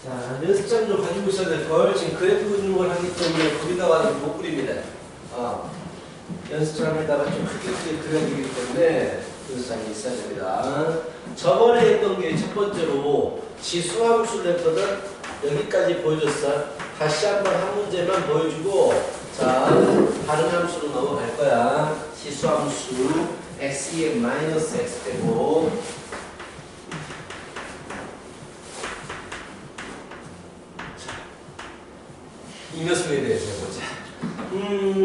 자, 연습장도 가지고 있어야 될 걸. 지금 그래프 그리는 걸 하기 때문에 거기다가는 못 그립니다. 연습장에다가 좀 크게 그려야 되기 때문에 연습장이 있어야 됩니다. 저번에 했던 게 첫 번째로 지수함수를 했거든. 여기까지 보여줬어. 다시 한번 한 문제만 보여주고, 자, 다른 함수로 넘어갈 거야. 지수함수 x에 마이너스 x 되고, 이 녀석에 대해서 해보자.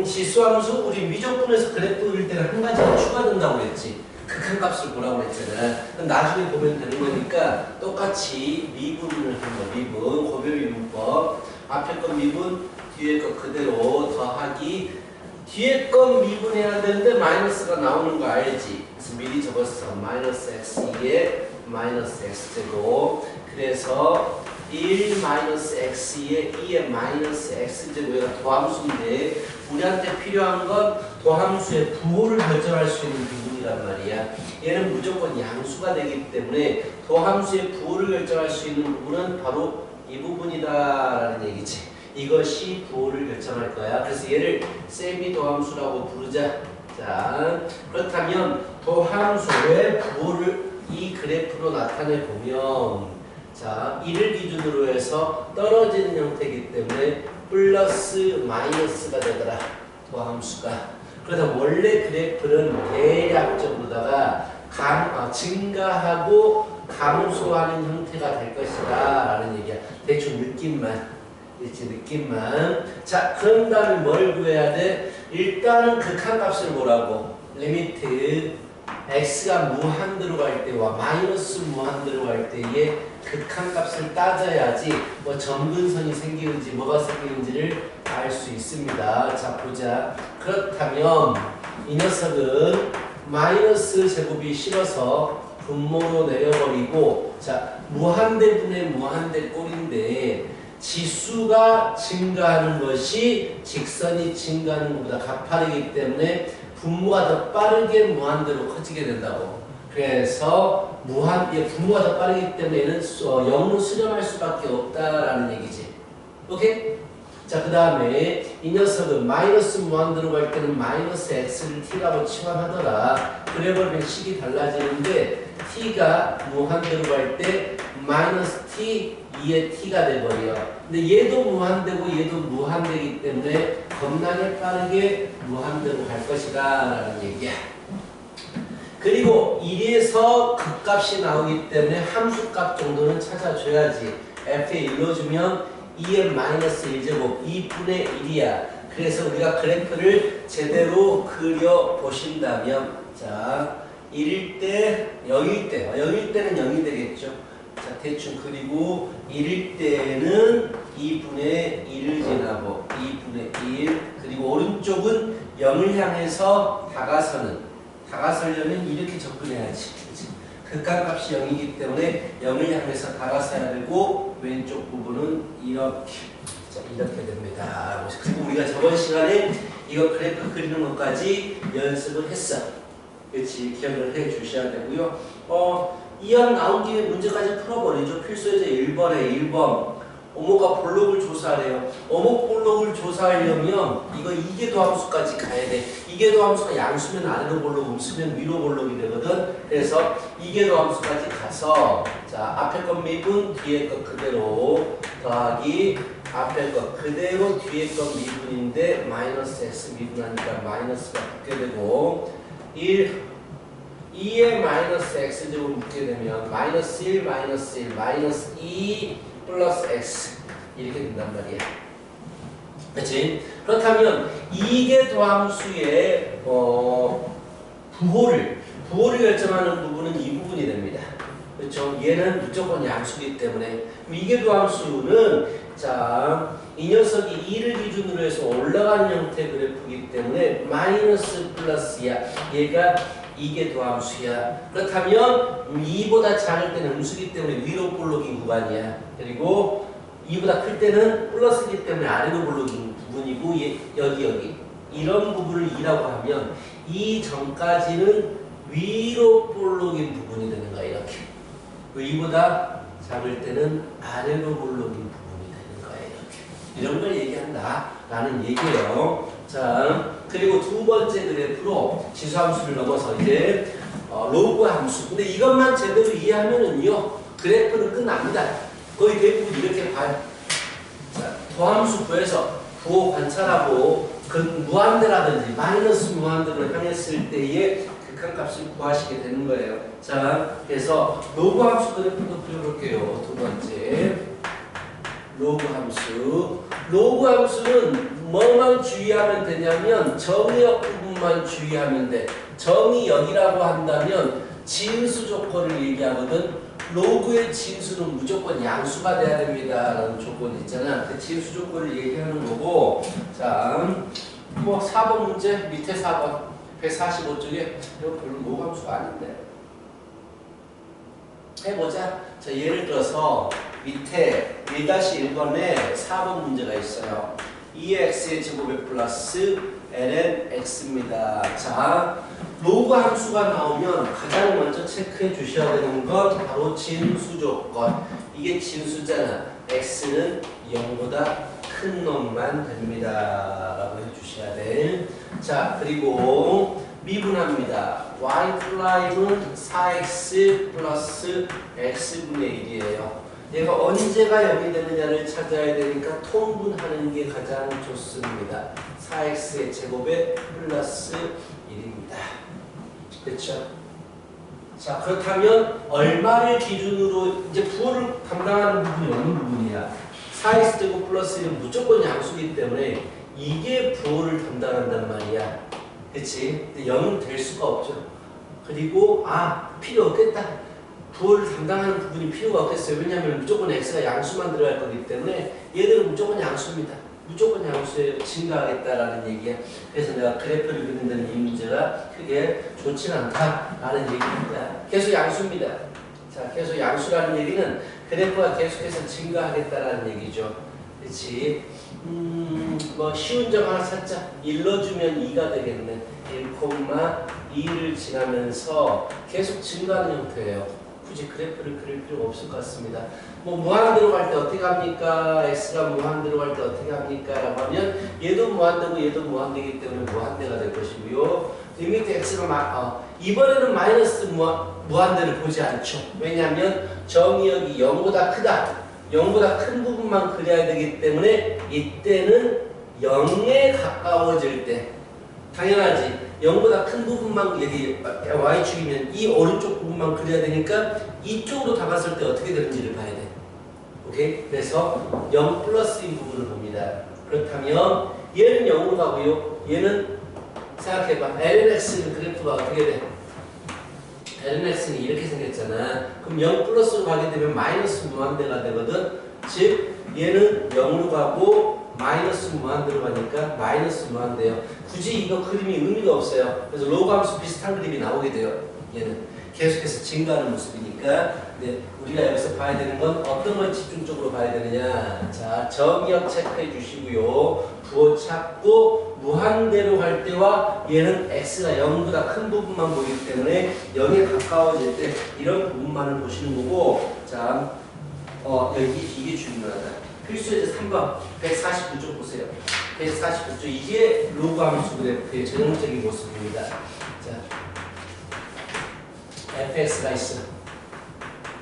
지수함수 우리 미적분에서 그래프 그릴 때는 한 가지가 추가된다고 했지. 극한값을 보라고 했잖아. 나중에 보면 되는 거니까 똑같이 미분을 한거 미분, 고별미분법. 앞에 건 미분, 뒤에 거 그대로 더하기. 뒤에 건 미분해야 되는데 마이너스가 나오는 거 알지? 그래서 미리 적었어. 마이너스 x2에 마이너스 x제곱. 그래서 1 마이너스 x에 2의 마이너스 x제곱이 도함수인데 우리한테 필요한 건 도함수의 부호를 결정할 수 있는 부분이란 말이야. 얘는 무조건 양수가 되기 때문에 도함수의 부호를 결정할 수 있는 부분은 바로 이 부분이다라는 얘기지. 이것이 부호를 결정할 거야. 그래서 얘를 세미도함수라고 부르자. 자, 그렇다면 도함수의 부호를 이 그래프로 나타내 보면, 자, 이를 기준으로 해서 떨어지는 형태이기 때문에 플러스 마이너스가 되더라. 도함수가. 그래서 원래 그래프는 대략적으로다가 증가하고 감소하는 형태가 될 것이다 라는 얘기야. 대충 느낌만. 그렇지, 느낌만. 자, 그런 다음에 뭘 구해야 돼? 일단은 극한값을 보라고. 리미트 x가 무한대로 갈 때와 마이너스 무한대로 갈 때의 극한값을 따져야지 뭐 점근선이 생기는지 뭐가 생기는지를 알 수 있습니다. 자, 보자. 그렇다면 이 녀석은 마이너스 제곱이 싫어서 분모로 내려버리고, 자, 무한대 분의 무한대 꼴인데 지수가 증가하는 것이 직선이 증가하는 것보다 가파르기 때문에 분모가 더 빠르게 무한대로 커지게 된다고. 그래서 분모가 더 빠르기 때문에 얘는 0로 수렴할 수밖에 없다라는 얘기지. 오케이? 자, 그 다음에 이 녀석은 마이너스 무한대로 갈 때는 마이너스 x를 t라고 치환하더라. 그래버리면 식이 달라지는데 t가 무한대로 갈 때 마이너스 t 2의 t가 돼버려. 근데 얘도 무한대고 얘도 무한대이기 때문에 겁나게 빠르게 무한대로 갈 것이다 라는 얘기야. 그리고 1에서 극값이 나오기 때문에 함수값 정도는 찾아줘야지. f에 1로 주면 2의 마이너스 1제곱 2분의 1이야. 그래서 우리가 그래프를 제대로 그려보신다면, 자, 1일 때, 0일 때는 0이 되겠죠. 자, 대충 그리고 1일 때는 2분의 1을 지나고 2분의 1, 그리고 오른쪽은 0을 향해서 다가서려면 이렇게 접근해야지. 그치? 극한값이 0이기 때문에 0을 향해서 다가서야 되고 왼쪽 부분은 이렇게, 자, 이렇게 됩니다. 그리고 우리가 저번 시간에 이거 그래프 그리는 것까지 연습을 했어. 그렇지? 기억을 해 주셔야 되고요. 이항 나온 김에 문제까지 풀어버리죠. 필수에서 1번에 1번 어목과 볼록을 조사하래요. 어목 볼록을 조사하려면 이거 이계도 함수까지 가야 돼. 이계도 함수가 양수면 아래로 볼록, 음수면 위로 볼록이 되거든. 그래서 이계도 함수까지 가서, 자, 앞에 것 미분, 뒤에 것 그대로 더하기 앞에 것 그대로 뒤에 것 미분인데 마이너스 x 미분하니까 마이너스가 붙게 되고 2의 마이너스 x제곱 묶게 되면 마이너스 1, 마이너스 1, 마이너스 2 플러스 x 이렇게 된단 말이야. 그렇지? 그렇다면 이계도함수의 부호를 결정하는 부분은 이 부분이 됩니다. 그렇죠? 얘는 무조건 양수기 때문에 이계도함수는, 자, 이 녀석이 2를 기준으로 해서 올라가는 형태 그래프이기 때문에 마이너스 플러스야. 얘가 이계도함수야. 그렇다면 2보다 작을 때는 음수기 때문에 위로 볼록인 구간이야. 그리고 2보다 클 때는 플러스기 때문에 아래로 볼록인 부분이고, 여기 이런 부분을 2라고 하면 이 전까지는 위로 볼록인 부분이 되는 거야. 이렇게 2보다 작을 때는 아래로 몰록인 부분이 되는 거예요. 이런 걸 얘기한다 라는 얘기예요. 자, 그리고 두 번째 그래프로 지수함수를 넘어서 이제 로그 함수. 근데 이것만 제대로 이해하면은요, 그래프는 끝납니다. 거의 대부분 이렇게 봐요. 자, 도함수 구해서 부호 관찰하고 그 무한대라든지 마이너스 무한대로 향했을 때의 극한값을 구하시게 되는 거예요. 자, 그래서 로그 함수 그래프도 그려볼게요. 두 번째 로그 함수. 로그 함수는 뭐만 주의하면 되냐면 정의역 부분만 주의하면 돼. 정의역이라고 한다면 진수 조건을 얘기하거든. 로그의 진수는 무조건 양수가 돼야 됩니다 라는 조건이 있잖아. 그 진수 조건을 얘기하는 거고. 자, 뭐 4번 문제 밑에 4번 145쪽에 이거 별로 로그 함수가 아닌데 해보자. 자, 예를 들어서 밑에 1-1번에 4번 문제가 있어요. 2x의 제곱에 플러스 ln x입니다. 자, 로그 함수가 나오면 가장 먼저 체크해 주셔야 되는 건 바로 진수 조건. 이게 진수잖아. x는 0보다 큰 놈만 됩니다 라고 해주셔야 돼. 자, 그리고 미분합니다. y 프라임은 4x 플러스 x분의 1이에요. 얘가 언제가 0이 되느냐를 찾아야 되니까 통분하는 게 가장 좋습니다. 4x의 제곱에 플러스 1입니다. 그렇죠? 자, 그렇다면 얼마를 기준으로 이제 부호를 담당하는 부분이 어느 부분이야? 4x 제곱 플러스 1은 무조건 양수이기 때문에 이게 부호를 담당한단 말이야. 그치? 근데 0은 될 수가 없죠. 그리고 필요 없겠다. 부호를 담당하는 부분이 필요가 없겠어요. 왜냐하면 무조건 x가 양수만 들어갈 거기 때문에 얘들은 무조건 양수입니다. 무조건 양수에 증가하겠다라는 얘기야. 그래서 내가 그래프를 그린다는 이 문제가 크게 좋지는 않다라는 얘기입니다. 계속 양수입니다. 자, 계속 양수라는 얘기는 그래프가 계속해서 증가하겠다라는 얘기죠. 그렇지? 뭐 쉬운 점 하나 찾자. 일러주면 2가 되겠네. 1,2를 지나면서 계속 증가하는 형태예요. 굳이 그래프를 그릴 필요가 없을 것 같습니다. 뭐 무한대로 갈 때 어떻게 합니까? x가 무한대로 갈 때 어떻게 합니까? 라고 하면 얘도 무한대고 얘도 무한대이기 때문에 무한대가 될 것이고요. 리미트 x가 이번에는 마이너스 무한대를 보지 않죠. 왜냐하면 정의역이 0보다 크다. 0보다 큰 부분만 그려야 되기 때문에 이때는 0에 가까워질 때 당연하지. 0보다 큰 부분만 여기 y축이면 이 오른쪽 부분만 그려야 되니까 이쪽으로 다가설 때 어떻게 되는지를 봐야 돼. 오케이? 그래서 0 플러스인 부분을 봅니다. 그렇다면 얘는 0으로 가고요. 얘는 생각해봐. lnx는 그래프가 어떻게 돼? lnx는 이렇게 생겼잖아. 그럼 0 플러스로 가게 되면 마이너스 무한대가 되거든. 즉 얘는 0으로 가고 마이너스 무한대로 가니까 마이너스 무한대요. 굳이 이거 그림이 의미가 없어요. 그래서 로그 함수 비슷한 그림이 나오게 돼요. 얘는 계속해서 증가하는 모습이니까. 근데 우리가 여기서 봐야 되는 건 어떤 걸 집중적으로 봐야 되느냐. 자, 정의역 체크해 주시고요. 부호 찾고 무한대로 갈 때와 얘는 x가 0보다 큰 부분만 보이기 때문에 0에 가까워질 때 이런 부분만을 보시는 거고. 자, 여기 이게 중요하다. 필수에서 3번 149쪽 보세요. 149쪽 이게 로그 함수 그래프의 전형적인 모습입니다. 자, fx가 있어.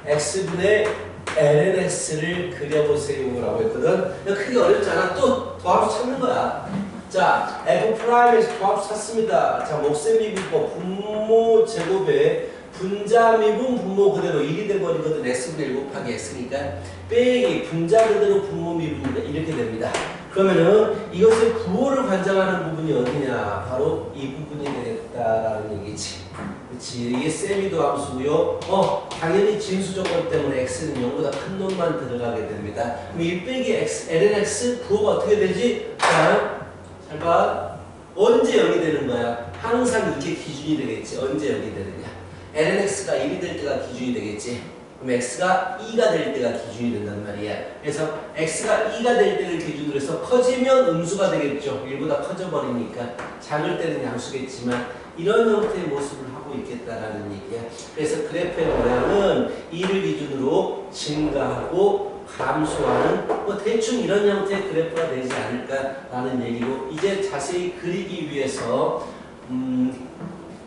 x분의 lnx를 그려보세요 라고 했거든. 크게 어렵잖아. 또 도함수 찾는 거야. 자, f'에서 도함수 찾습니다. 자, 몫셈미분법 분모 제곱에 분자 미분 분모 그대로 1이 돼버리거든. x분의 1 곱하기 x니까 빼기 분자 그대로 분모 미분 이렇게 됩니다. 그러면은 이것의 부호를 관장하는 부분이 어디냐? 바로 이 부분이 되겠다라는 얘기지. 그렇지. 이게 세미도 함수고요. 당연히 진수 조건 때문에 x는 0보다 큰 놈만 들어가게 됩니다. 그럼 1 빼기 x, lnx 부호가 어떻게 되지? 자, 잘 봐. 언제 0이 되는 거야? 항상 이게 기준이 되겠지. 언제 0이 되느냐? lnx가 1이 될 때가 기준이 되겠지. 그럼 x가 2가 될 때가 기준이 된단 말이야. 그래서 x가 2가 될 때를 기준으로 해서 커지면 음수가 되겠죠. 1보다 커져버리니까. 작을 때는 양수겠지만 이런 형태의 모습을 하고 하고 있겠다라는 얘기야. 그래서 그래프의 모양은 이를 기준으로 증가하고 감소하는 뭐 대충 이런 형태의 그래프가 되지 않을까라는 얘기고, 이제 자세히 그리기 위해서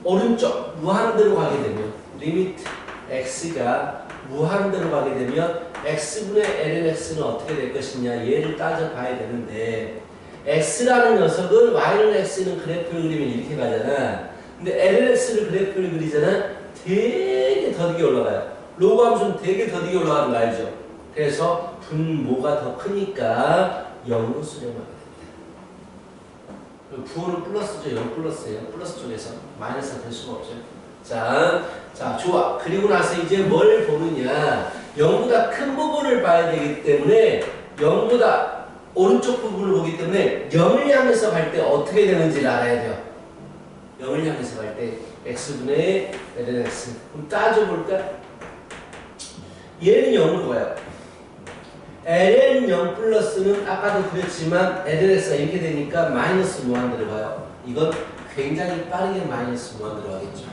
오른쪽 무한대로 가게 되면 리미트 x가 무한대로 가게 되면 x분의 lnx는 어떻게 될 것이냐, 얘를 따져봐야 되는데, x라는 녀석은 y는 x는 그래프를 그리면 이렇게 가잖아. 근데 lnx를 그래프를 그리잖아. 되게 더디게 올라가요. 로그 함수는 되게 더디게 올라가는 거 알죠? 그래서 분모가 더 크니까 0으로 수렴하게 됩니다. 부호는 플러스죠. 0 플러스예요. 플러스 쪽에서 마이너스가 될 수가 없죠. 자, 좋아. 그리고 나서 이제 뭘 보느냐. 0보다 큰 부분을 봐야 되기 때문에 0보다 오른쪽 부분을 보기 때문에 0을 향해서 갈 때 어떻게 되는지를 알아야 돼요. 0을 향해서 갈 때 x분의 lnx. 그럼 따져볼까? 얘는 0으로 가요. ln 0 플러스는 아까도 그랬지만 lnx가 이렇게 되니까 마이너스 무한대로 가요. 이건 굉장히 빠르게 마이너스 무한대로 가겠죠.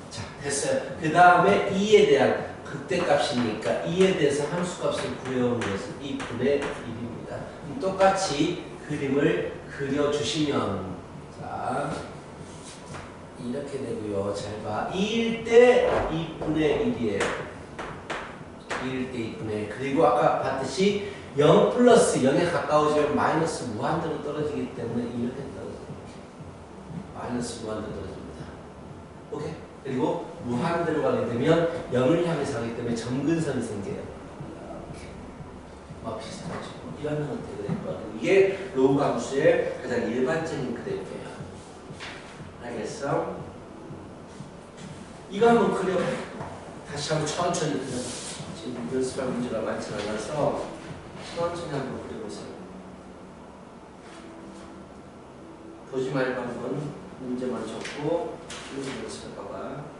자, 됐어요. 그 다음에 2에 대한 극대값이니까 2에 대해서 함수값을 구해오는 것은 2분의 1입니다. 똑같이 그림을 그려주시면, 자, 이렇게 되고요. 잘 봐. 2일 때 2분의 1이에요. 2일 때 2분의 1. 그리고 아까 봤듯이 0 플러스 0에 가까워지면 마이너스 무한대로 떨어지기 때문에 이렇게 떨어져요. 마이너스 무한대로 떨어집니다. 오케이? 그리고 무한대로 가게 되면 0을 향해서 가기 때문에 점근선이 생겨요. 이렇게. 비슷하죠. 이런 형태의 그래프가. 이게 로그 함수의 가장 일반적인 그래프예요. 알겠어? 이거 한번 그려. 다시 한번 천천히 그려. 지금 연습할 문제가 많지 않아서 천천히 한번 그려보세요. 보지 말고 한번 문제만 적고 연습해봐봐.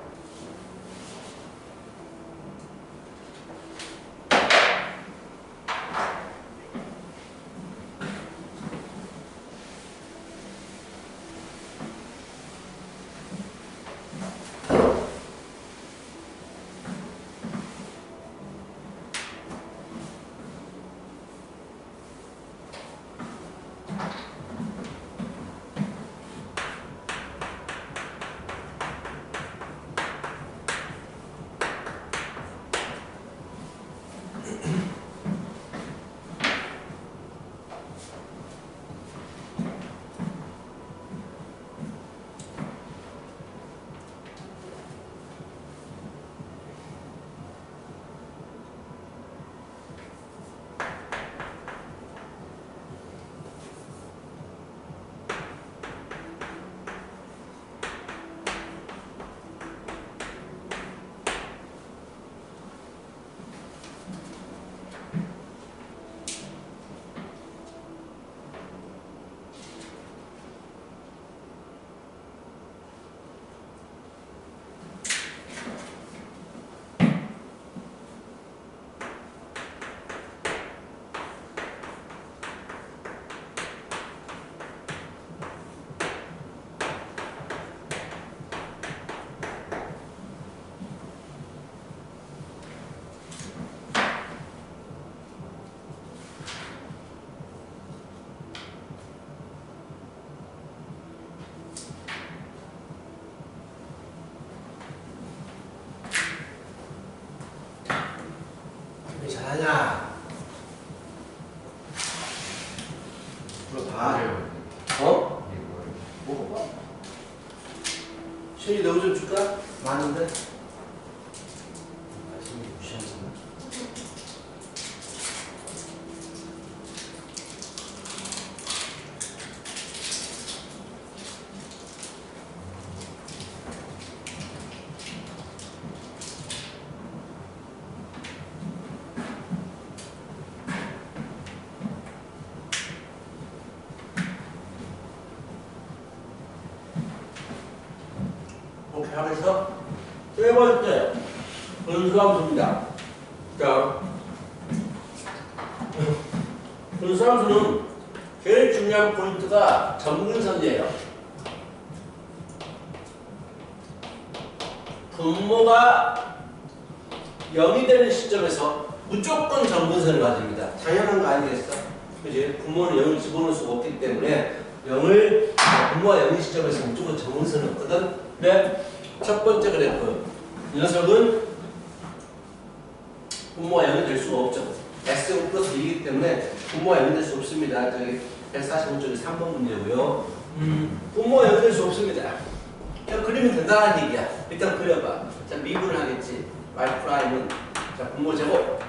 잘하냐? 물어봐. 어? 먹어봐. 시현이 너 좀 줄까? 많은데? 시현이 무시하는구나. 하면서 세 번째 분수함수입니다. 자, 분수함수는 제일 중요한 포인트가 점근선이에요. 분모가 0이 되는 시점에서 무조건 정근선을 가집니다. 당연한 거 아니겠어? 그지? 분모는 0을 집어넣을 수가 없기 때문에 분모가 0인 시점에서 무조건 정근선을 없거든. 근데 첫 번째 그래프 이 녀석은 분모가 0이 될 수가 없죠. X제곱 플러스 2이기 때문에 분모가 0이 될 수 없습니다. 저기 145쪽이 3번 문제고요. 분모가 0이 될 수 없습니다. 그냥 그리면 된다는 얘기야. 일단 그려봐. 자, 미분을 하겠지. y 프라임은 자, 분모 제곱.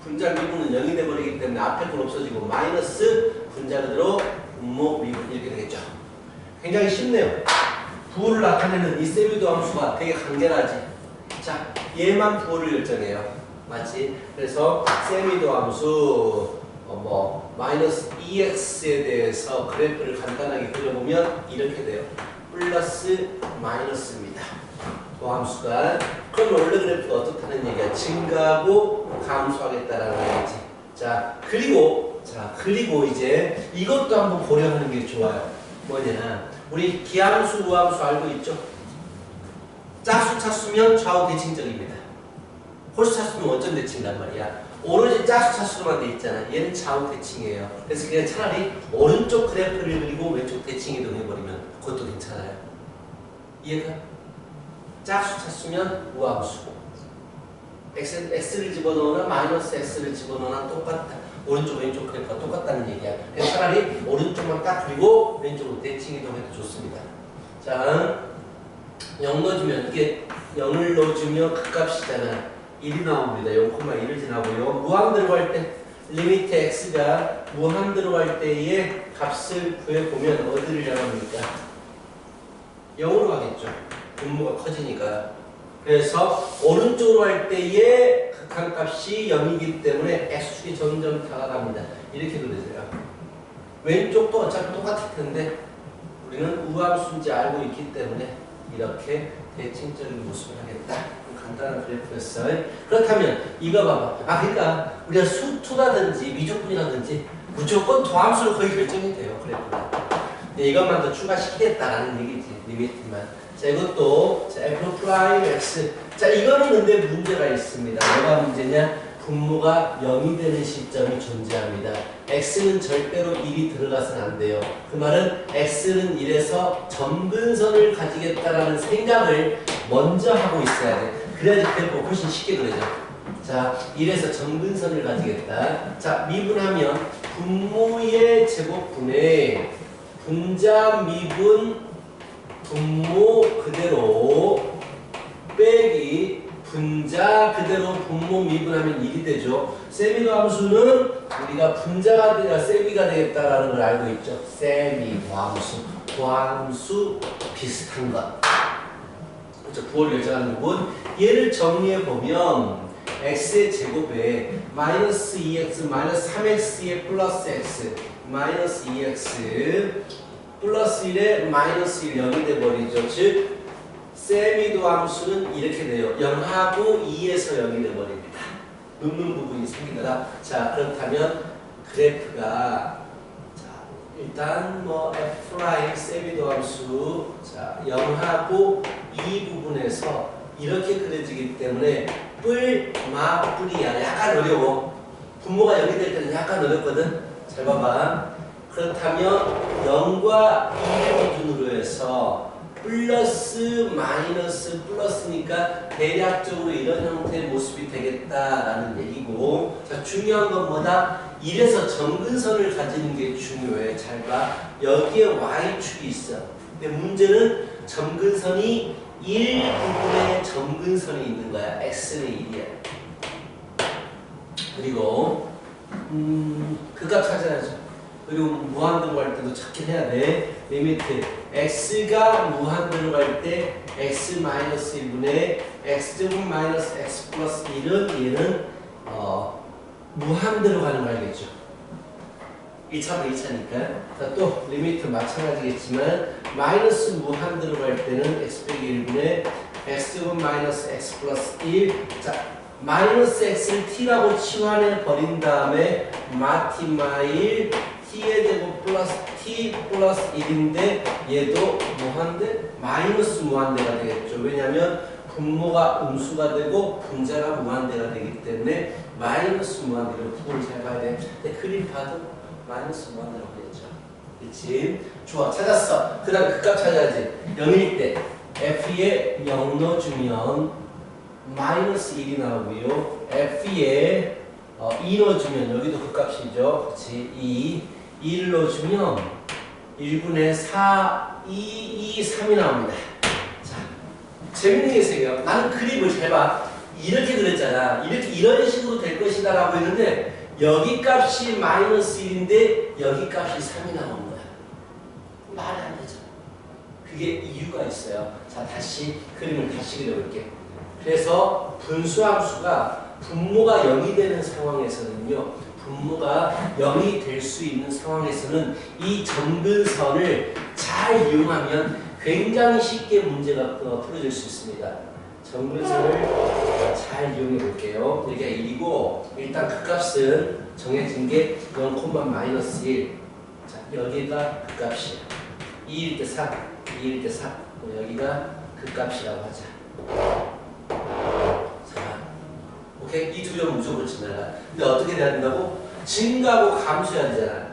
분자 미분은 0이 돼버리기 때문에 앞에 건 없어지고 마이너스 분자 그대로 분모 미분 이렇게 되겠죠. 굉장히 쉽네요. 부호를 나타내는 이 세미도 함수가 되게 간결하지. 자, 얘만 부호를 결정해요. 맞지? 그래서 세미도 함수 마이너스 2x에 대해서 그래프를 간단하게 그려보면 이렇게 돼요. 플러스 마이너스입니다. 도함수가. 그럼 원래 그래프가 어떻다는 얘기야? 증가하고 감소하겠다라는 얘기지. 자, 그리고 이제 이것도 한번 고려하는 게 좋아요. 뭐냐? 우리 기함수, 우함수 알고 있죠? 짝수, 차수면 좌우 대칭적입니다. 홀수, 차수면 원점 대칭이란 말이야. 오로지 짝수, 차수로만 돼 있잖아. 얘는 좌우 대칭이에요. 그래서 그냥 차라리 오른쪽 그래프를 그리고 왼쪽 대칭 이동해버리면 그것도 괜찮아요. 이해가? 짝수, 차수면 우함수. x를 집어넣으나 마이너스 x를 집어넣으나 똑같다. 오른쪽 왼쪽 그래프가 똑같다는 얘기야. 그래서 차라리 오른쪽만 딱 그리고 왼쪽으로 대칭 이동해도 좋습니다. 자, 0 넣어주면 이게 0을 넣어주면 그 값이잖아. 1이 나옵니다. 0,1을 지나고요. 무한 들어갈 때 리미트 x가 무한 들어갈 때의 값을 구해보면 어디를 향합니까? 0으로 가겠죠. 분모가 커지니까. 그래서 오른쪽으로 할 때의 극한값이 0이기 때문에 x축이 점점 다가갑니다. 이렇게 그려져요. 왼쪽도 어차피 똑같을 텐데 우리는 우함수인지 알고 있기 때문에 이렇게 대칭적인 모습을 하겠다. 간단한 그래프였어요. 그렇다면 이거 봐봐. 그러니까 우리가 수투라든지 미적분이라든지 무조건 도함수로 거의 결정이 돼요. 그래프가. 이것만 더 추가시키겠다라는 얘기지. 리미트만. 자, 이것도 자, f 프라임 x. 자, 이거는 근데 문제가 있습니다. 뭐가 문제냐? 분모가 0이 되는 시점이 존재합니다. x는 절대로 1이 들어가서는 안 돼요. 그 말은 x는 1에서 점근선을 가지겠다라는 생각을 먼저 하고 있어야 돼. 그래야지 그래프가 훨씬 쉽게 그려져. 자, 1에서 점근선을 가지겠다. 자, 미분하면 분모의 제곱분의 분자 미분 분모 그대로 빼기 분자 그대로 분모 미분하면 1이 되죠. 세미도 함수는 우리가 분자가 되라 세미가 되겠다라는 걸 알고 있죠. 세미도 함수, 도함수 비슷한 것. 그렇죠. 부호를 결정하는 부분. 얘를 정리해 보면 x의 제곱에 마이너스 2x 마이너스 3x에 플러스 x 마이너스 2x 플러스 1에 마이너스 1 0이 돼버리죠. 즉 세미도 함수는 이렇게 돼요. 0하고 2에서 0이 돼버립니다. 눕는 부분이 생긴다. 자, 그렇다면 그래프가 일단 f' 세미도 함수 자 0하고 2 부분에서 이렇게 그려지기 때문에 뿔이야. 약간 어려워. 분모가 0이 될 때는 약간 어렵거든. 잘 봐봐. 그렇다면 0과 2를 기준으로 해서 플러스 마이너스 플러스니까 대략적으로 이런 형태의 모습이 되겠다라는 얘기고, 자, 중요한 건 뭐다? 1에서 점근선을 가지는 게 중요해. 잘 봐. 여기에 y축이 있어. 근데 문제는 점근선이 1 부분에 점근선이 있는 거야. x는 1이야. 그리고 그 값 찾아야죠. 그리고 무한 들어갈 때도 찾긴 해야 돼. 리미트 x가 무한 들어갈 때 x 마이너스 1분의 x제곱 마이너스 x 플러스 1은 얘는 무한 들어가는 거 알겠죠? 1차부터 2차니까. 자, 또 리미트 마찬가지겠지만 마이너스 무한 들어갈 때는 x 빼기 1분의 x제곱 마이너스 x 플러스 1. 자, 마이너스 x를 t라고 치환해 버린 다음에 마티마일 t의 제곱 플러스 t 플러스 1인데 얘도 무한대? 마이너스 무한대가 되겠죠. 왜냐하면 분모가 음수가 되고 분자가 무한대가 되기 때문에 마이너스 무한대로 부분을 잘 봐야 돼. 근데 그림 봐도 마이너스 무한대라고 했죠. 그치? 좋아, 찾았어. 그 다음 극값 찾아야지. 0일 때 f에 0 넣어주면 마이너스 1이 나오고요. f에 2 넣어주면 여기도 극값이죠. 그치? 2를 넣어주면 1분의 4, 2, 3이 나옵니다. 자, 재밌는 게 있어요. 나는 그림을 잘 봐. 이렇게 그렸잖아. 이런 식으로 될 것이다 라고 했는데 여기 값이 마이너스 1인데 여기 값이 3이 나오는 거야. 말이 안 되죠. 그게 이유가 있어요. 자, 다시 그림을 다시 그려볼게. 그래서 분수함수가 분모가 0이 되는 상황에서는요. 분모가 0이 될 수 있는 상황에서는 이 점근선을 잘 이용하면 굉장히 쉽게 문제가 풀어질 수 있습니다. 점근선을 잘 이용해 볼게요. 여기가 1이고 일단 극값은 정해진 게 0,-1. 자, 여기가 극값이야. 2일 때 3, 2일 때 3. 여기가 극값이라고 하자. 자, 오케이? 이 두 점 무조건 지나가. 근데 어떻게 돼야 된다고? 증가하고 감소해야 되잖아.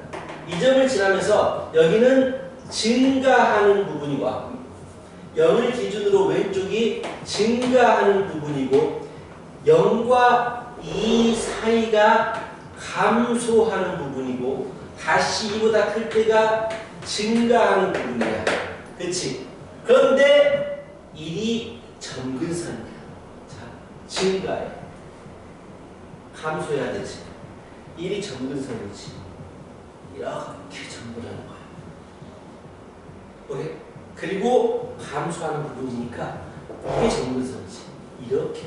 이 점을 지나면서 여기는 증가하는 부분이고 0을 기준으로 왼쪽이 증가하는 부분이고 0과 2 사이가 감소하는 부분이고 다시 2보다 클 때가 증가하는 부분이야. 그치? 그런데 1이 점근선이야. 자, 증가해. 감소해야 되지. 1이 점근선이지. 이렇게 점근하는 거야. 오케이? 그리고 감소하는 부분이니까 이게 점근선이지. 이렇게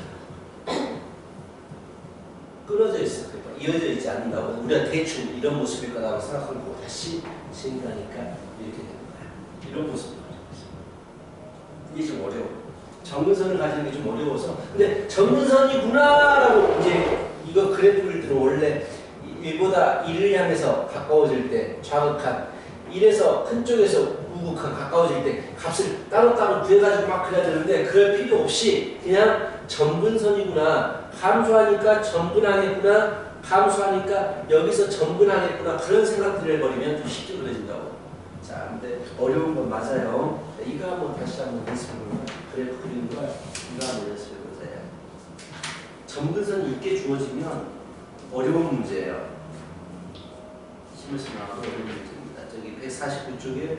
끊어져 있어. 그러니까 이어져 있지 않는다고. 우리가 대충 이런 모습일 거라고 생각하고 다시 증가하니까 이렇게 되는 거야. 이런 모습을 가지고 있어. 이게 좀 어려워. 점근선을 가지는 게 좀 어려워서. 근데 점근선이구나라고 이제 이거 그래프를 들어 원래 1보다 1을 향해서 가까워질 때 좌극한 1에서 큰 쪽에서 우극한 가까워질 때 값을 따로따로 구해가지고 막 그려야 되는데 그럴 필요 없이 그냥 점근선이구나. 감소하니까 점근하겠구나. 감소하니까 여기서 점근하겠구나. 그런 생각들을 해버리면 좀 쉽게 그려진다고. 자, 근데 어려운 건 맞아요. 이거 한번 다시 한번 연습해볼까? 그래프 그리는 걸 이거 한번 연습해보자. 점근선이 있게 주어지면 어려운 문제예요. 심을수 나와도 어려운 문제입니다. 저기 149쪽에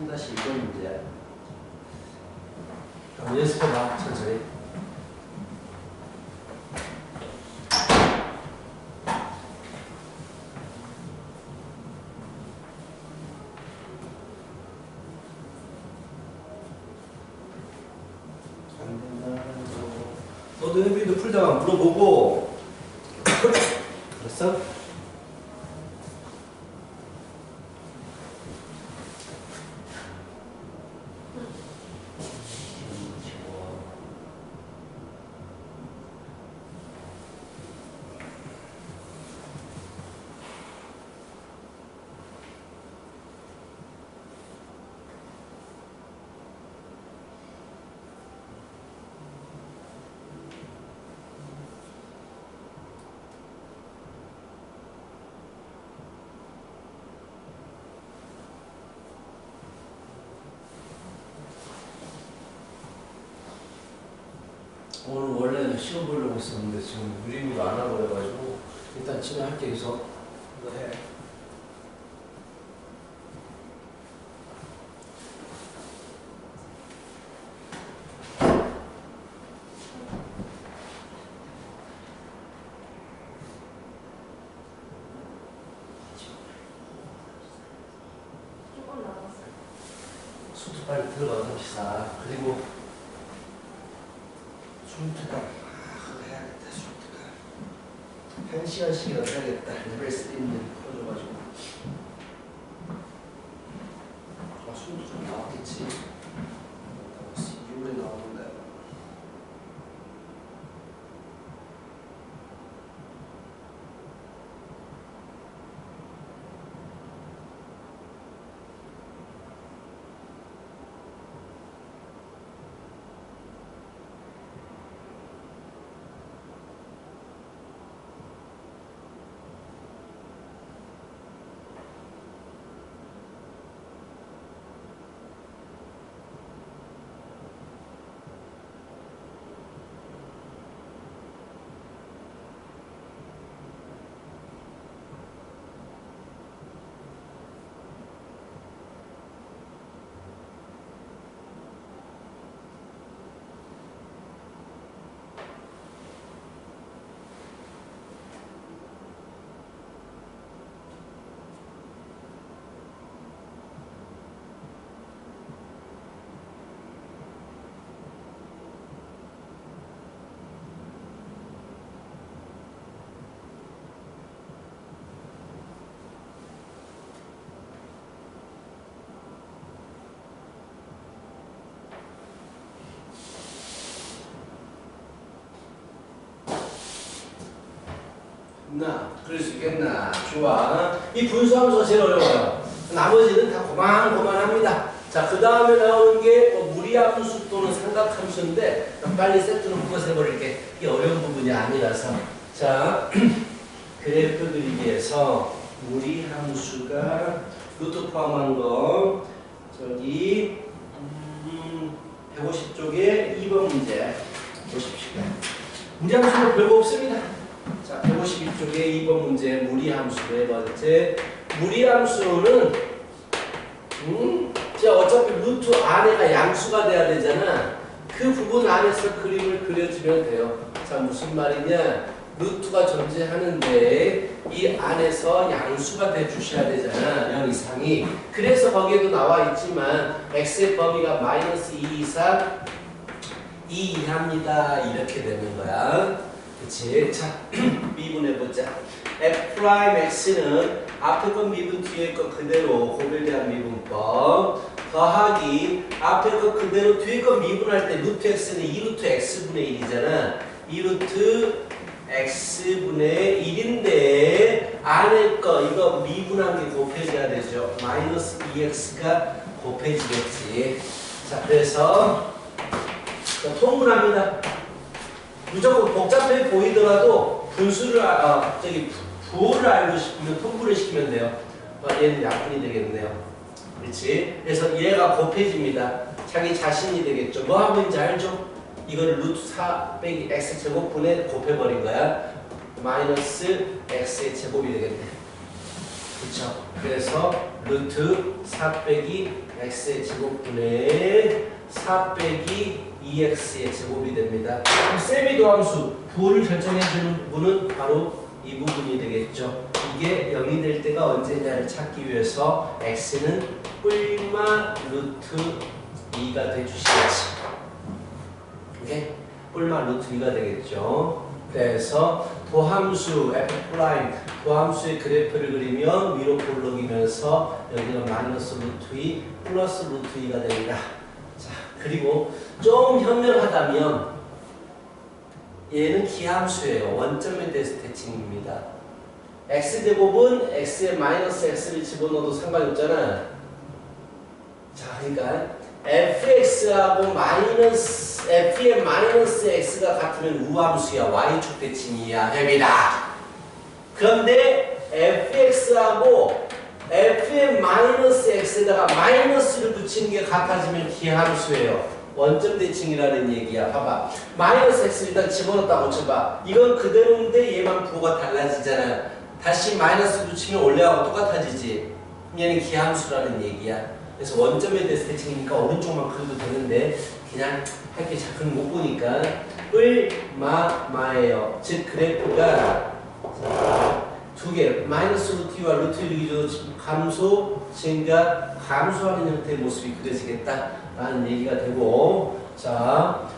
3-1번 문제야. 한번 연습해봐. 천천히. 너도 은비도 풀다가 물어보고 그랬어? 오늘 원래는 시험 보려고 했었는데 지금 유림이가 안 하고 그래가지고 일단 진행할게. 계속 이거 해. 수트 빨리 들어가서 합시다. 그리고 수트가 해야겠다. 수트가 1시간씩이라도 해야겠다. 레벨 3는 풀어줘가지고 수트 좀 나왔겠지. 6월에 나오는데 그럴 수 있겠나? 좋아. 이 분수함수가 제일 어려워요. 나머지는 다 고만고만합니다. 자, 그 다음에 나오는 게 무리함수 또는 삼각함수인데 빨리 세트로 묶어서 해버릴게. 이게 어려운 부분이 아니라서. 자, 그래프 그리기에서 무리함수가 루트 포함한 거 저기 150쪽에 2번 문제 보십시오. 무리함수는 별거 없습니다. 자, 152쪽에 2번 문제 무리함수 네 번째. 무리함수는 자, 어차피 루트 안에가 양수가 돼야 되잖아. 그 부분 안에서 그림을 그려주면 돼요. 자, 무슨 말이냐? 루트가 존재하는데 이 안에서 양수가 돼 주셔야 되잖아. 0 이상이. 그래서 거기에도 나와 있지만 x의 범위가 마이너스 2 이상 2 이하입니다. 이렇게 되는 거야. 그치? 자, 미분해보자. f'x는 앞에 거 미분 뒤에 거 그대로 고별 대한 미분법 더하기 앞에 거 그대로 뒤에 거 미분할 때 루트 x는 2루트 x분의 1이잖아. 2루트 x분의 1인데 안에 거 이거 미분한 게 곱해져야 되죠. 마이너스 2x가 곱해지겠지. 자, 그래서 통분합니다. 무조건 복잡해 보이더라도 분수를 부호를 알고 싶으면 통분을 시키면 돼요. 얘는 약분이 되겠네요. 그렇지? 그래서 얘가 곱해집니다. 자기 자신이 되겠죠. 뭐 하고 있는지 알죠? 이걸 루트 4 빼기 x 제곱분에 곱해버린 거야. 마이너스 x의 제곱이 되겠네. 그쵸? 그래서 루트 4 빼기 x의 제곱분에 4 빼기 2x의 제곱이 됩니다. 세미도함수 부호를 결정해주는 부분은 바로 이 부분이 되겠죠. 이게 0이 될 때가 언제냐를 찾기 위해서 x는 뿔마 루트 2가 돼주시겠지. 오케이? 뿔마 루트 2가 되겠죠. 그래서 도함수 f' 도함수의 그래프를 그리면 위로 볼록이면서 여기는 마이너스 루트 2 플러스 루트 2가 됩니다. 자, 그리고 좀 현명하다면 얘는 기함수예요. 원점에 대해서 대칭입니다. x제곱은 x에 마이너스 x를 집어넣어도 상관이 없잖아. 자, 그러니까 fx하고 f의 마이너스 x가 같으면 우함수야. y축 대칭이야. 됩니다. 그런데 fx하고 f의 마이너스 x에다가 마이너스를 붙이는 게 같아지면 기함수예요. 원점 대칭이라는 얘기야. 봐봐. 마이너스 x 일단 집어넣었다고 쳐봐. 이건 그대로인데 얘만 부호가 달라지잖아. 다시 마이너스 붙이면 원래하고 똑같아지지. 얘는 기함수라는 얘기야. 그래서 원점에 대해서 대칭이니까 오른쪽만 그려도 되는데 그냥 할게 잘 못 보니까 마예요. 즉 그래프가 두 개, 마이너스 루트 2와 루트 1이 감소, 증가, 감소하는 형태의 모습이 그려지겠다라는 얘기가 되고, 자,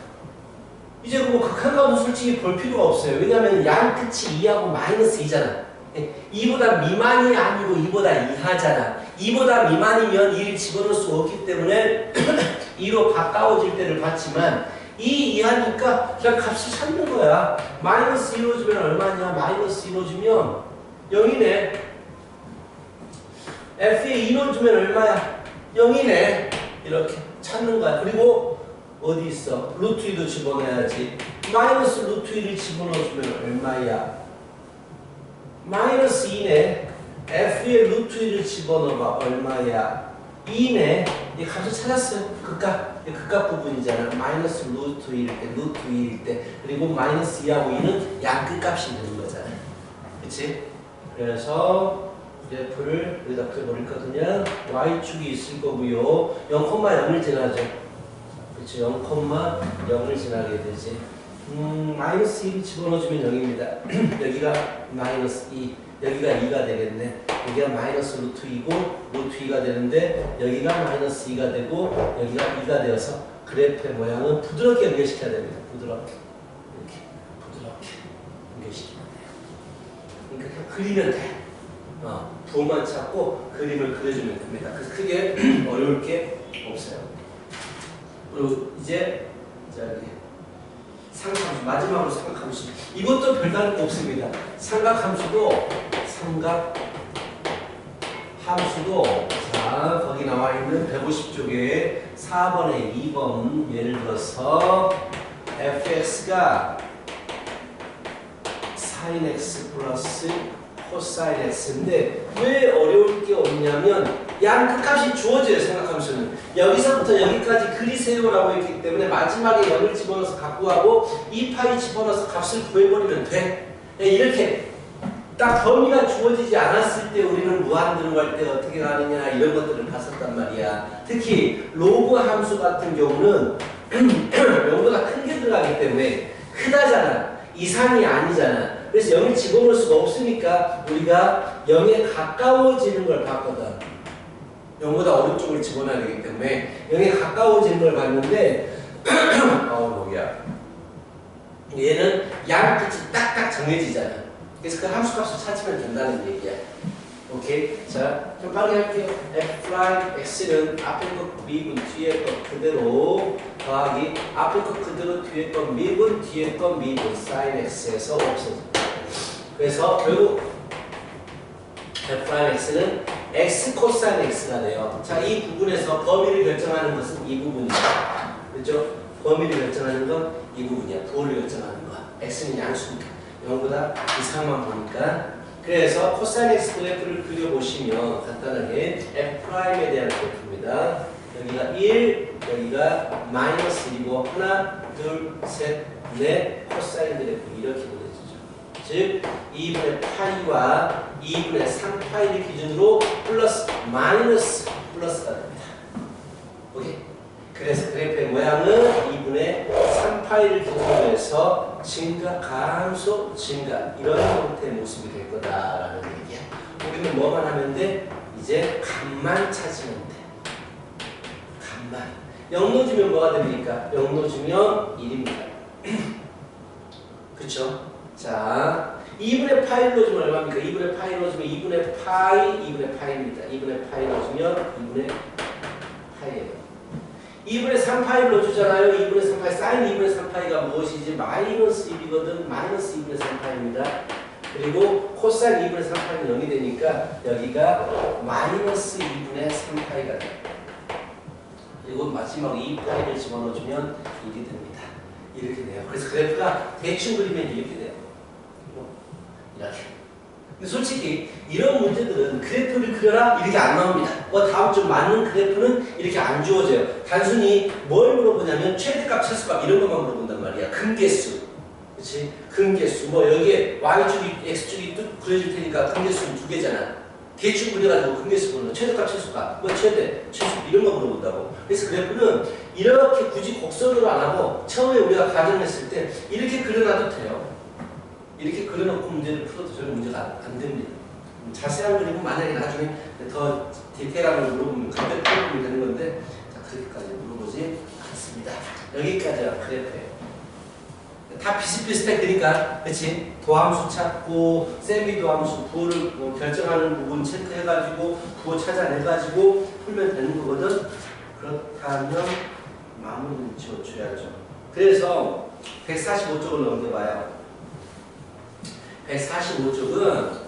이제 뭐 극한감도 솔직히 볼 필요가 없어요. 왜냐하면 양 끝이 2하고 마이너스 2잖아. 2보다 미만이 아니고 2보다 이하잖아. 2보다 미만이면 2를 집어넣을 수 없기 때문에 2로 가까워질 때를 봤지만 2 이하니까 그냥 값을 찾는 거야. 마이너스 2로 주면 얼마냐? 마이너스 2로 주면 0이네. f에 2로 주면 얼마야? 0이네. 이렇게 찾는 거야. 그리고 어디 있어? 루트 2도 집어넣어야지. 마이너스 루트 2를 집어넣어주면 얼마야? 마이너스 2네. f에 루트 2를 집어넣어봐. 얼마야? 2네. 이 값을 찾았어요. 극값. 극값 부분이잖아. 마이너스 루트 2일 때, 루트 2일 때. 그리고 마이너스 2하고 2는 양 끝값이 되는 거잖아. 그치? 그래서 그래프를 여기다 그려버리거든요. y축이 있을 거고요. 0,0을 지나죠. 그치? 0,0을 지나게 되지. 마이너스 2를 집어넣어주면 0입니다. 여기가 마이너스 2, 여기가 2가 되겠네. 여기가 마이너스 루트 2고 루트 2가 되는데 여기가 마이너스 2가 되고 여기가 2가 되어서 그래프의 모양은 부드럽게 연결시켜야 됩니다. 부드럽게. 이렇게 부드럽게 연결시키면 돼요. 그러니까 그냥 그리면 돼. 부호만 찾고 그림을 그려주면 됩니다. 그래서 크게 어려울 게 없어요. 그리고 이제 저기 삼각함수. 마지막으로 삼각함수. 이것도 별다른 거 없습니다. 삼각함수도 자, 거기 나와 있는 150쪽에 4번에 2번 예를 들어서 fx가 sin x 플러스 코사인 x인데 왜 어려울 게 없냐면 양 끝값이 주어져요. 삼각함수는 여기서부터 여기까지 그리세요라고 했기 때문에 마지막에 0을 집어넣어서 갖고 가고 2파이 집어넣어서 값을 구해버리면 돼. 이렇게 딱 범위가 주어지지 않았을 때 우리는 무한 들어갈 때 어떻게 가느냐 이런 것들을 봤었단 말이야. 특히 로그 함수 같은 경우는 0보다 큰 게 들어가기 때문에 크다잖아. 이상이 아니잖아. 그래서 0을 집어넣을 수가 없으니까 우리가 0에 가까워지는 걸 봤거든. 0보다 오른쪽을 집어넣어야 되기 때문에 0에 가까워지는 걸 봤는데 여기야. 얘는 양 끝이 딱딱 정해지잖아. 그래서 그 함수값을 찾으면 된다는 얘기야. 오케이? 자, 좀 빨리 할게요. f' x는 앞에 거 미분 뒤에 거 그대로 더하기 앞에 거 그대로 뒤에 거 미분 뒤에 거 미분 sin x에서 없어집니다. 그래서 결국 f' x는 x 코사인 x가 돼요. 자, 이 부분에서 범위를 결정하는 것은 이 부분이죠. 그렇죠? 범위를 결정하는 건 이 부분이야. 부호를 결정하는 거야. x는 양수니까. 0보다 이상만 보니까. 그래서 코사인 x 그래프를 그려보시면 간단하게 f'에 대한 그래프입니다. 여기가 1, 여기가 마이너스 1이고 하나, 둘, 셋, 넷 코사인 그래프 이렇게 그려지죠. 즉 2분의 파이와 2분의 3파이를 기준으로 플러스 마이너스 플러스가 됩니다. 오케이? 그래서 그래프의 모양은 2분의 3파이를 기준으로 해서 증가, 감소, 증가 이런 형태의 모습이 될 거다라는 얘기야. 우리는 뭐만 하면 돼? 이제 값만 찾으면 돼. 값만. 0 넣어주면 뭐가 됩니까? 0 넣어주면 1입니다. 그쵸? 자, 2분의 파이를 넣어주면 얼마입니까? 2분의 파이 넣어주면 2분의 파이입니다. 2분의 파이 넣어주면 2분의 파이예요. 2분의 3파이를 넣어주잖아요. 2분의 3파이, 사인 2분의 3파이가 무엇이지? 마이너스 1이거든. 마이너스 2분의 3파이입니다. 그리고 코사인 2분의 3파이는 0이 되니까 여기가 마이너스 2분의 3파이가 돼요. 그리고 마지막 2파이를 집어넣어주면 1이 됩니다. 이렇게 돼요. 그래서 그래프가 대충 그리면 이렇게 돼요. 이렇게. 근데 솔직히 이런 문제들은 그래프를 그려라 이렇게 안 나옵니다. 다음 주 맞는 그래프는 이렇게 안 주어져요. 단순히 뭘 물어보냐면 최대값, 최소값 이런 것만 물어본단 말이야. 근개수, 그렇지? 근개수. 여기에 y축이 x축이 뚝 그려질 테니까 근개수는 2개잖아. 대충 그려가지고 근개수 보는 최대값, 최소값, 최대, 최소 이런 거 물어본다고. 그래서 그래프는 이렇게 굳이 곡선으로 안 하고 처음에 우리가 가정했을 때 이렇게 그려놔도 돼요. 이렇게 그려놓고 문제를 풀어도 저는 문제가 안 됩니다. 자세한 그림은 만약에 나중에 더 디테일한 걸 물어보면 그때 풀어보면 되는 건데 자, 그렇게까지 물어보지 않습니다. 여기까지가 그래프예요. 다 비슷비슷해. 그러니까 그치? 도함수 찾고 세미도함수 부호를 결정하는 부분 체크해가지고 부호 찾아내가지고 풀면 되는 거거든. 그렇다면 마무리는 지어줘야죠. 그래서 145쪽을 넘겨봐요. 145쪽은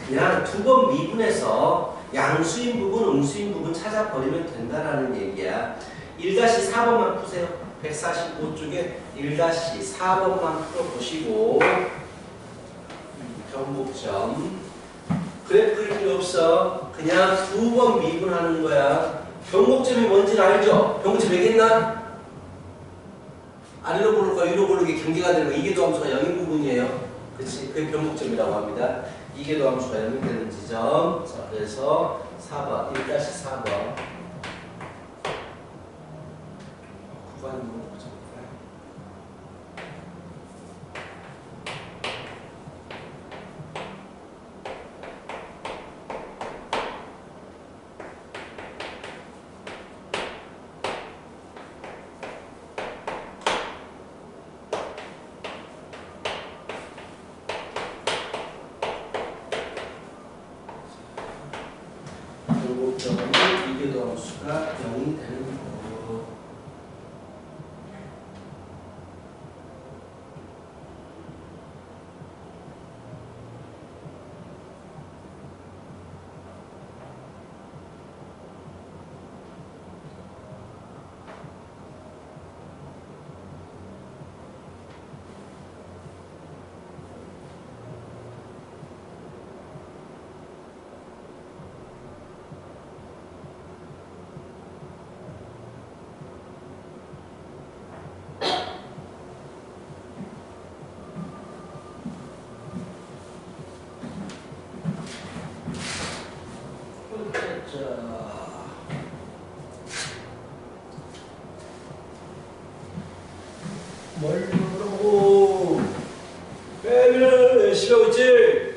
그냥 두 번 미분해서 양수인 부분, 음수인 부분 찾아버리면 된다라는 얘기야. 1-4번만 푸세요. 145쪽에 1-4번만 풀어보시고 변곡점 그래프일 필요 없어. 그냥 두 번 미분하는 거야. 변곡점이 뭔지는 알죠? 변곡점 얘기했나? 아래로 고르고 위로 고르기 경계가 되는 거. 이게 도함수가 0인 부분이에요. 그치? 그게 변곡점이라고 합니다. 이게 도함수가 0이 되는 지점. 자, 그래서 4번, 1-4번. 구간으로 보자볼까요? 변곡점은 이게 도함수가 0이 되는 거고. 뭘 물어보고 빼면 열심히 하고 있지?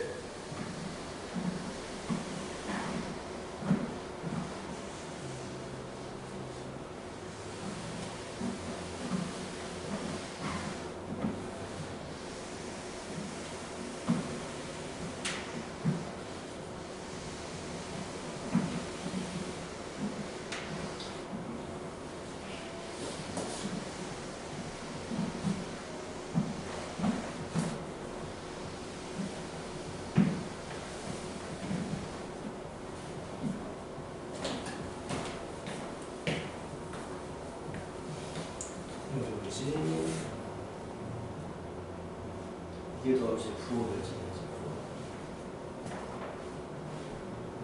이게 더 이제 부호겠지.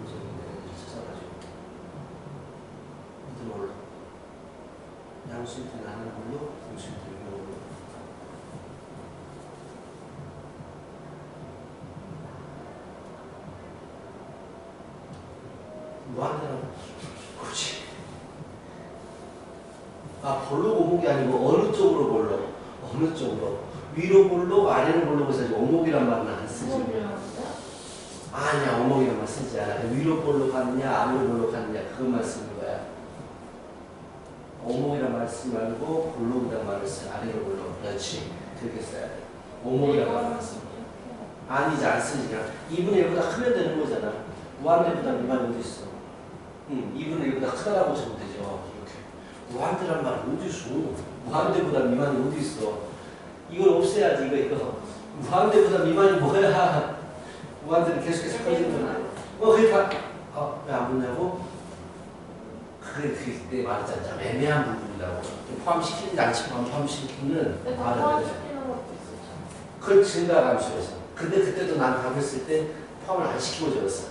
이제 찾아가지고 이들 몰라. 양수인들 하는 걸로, 공수인들 이런 걸로. 뭐 한다는 거지? 아, 볼록 오목이 아니고 어느 쪽으로 볼록? 어느 쪽으로? 위로 볼록, 아래로 볼록 해서 오목이란 말은 안 쓰지. 아니야, 오목이란 말 쓰지 않아. 위로 볼록 하느냐, 아래로 볼록 하느냐, 그것만 쓰는 거야. 오목이란 말 쓰지 말고 볼록이란 말을 써. 아래로 볼록. 그렇지. 그렇게 써야 돼. 오목이란 말을 써. 아니지, 안 쓰지. 그냥 2분의 1보다 크면 되는 거잖아. 무한대보다 미만이 어디 있어? 2분의 1보다 크다라고 적으면 되죠. 이렇게. 무한대란 말은 어디 있어? 무한대보다 미만이 어디 있어? 이걸 없애야지, 이거. 무한대보다 미만이 뭐야? 무한대는 계속해서 커지는 거야. 그게 다, 왜 안 붙냐고? 그게 말했잖아. 애매한 부분이라고. 포함시키는지 안 포함시키는 말을 해. 그걸 증가함수에서. 근데 그때도 난 답을 쓸 때 포함을 안 시키고 적었어.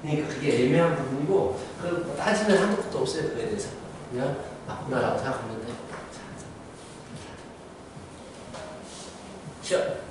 그러니까 그게 애매한 부분이고, 그걸 따지면 한 것도 없어요, 그거에 대해서. 그냥 맞구나라고 생각하면 돼. 시작.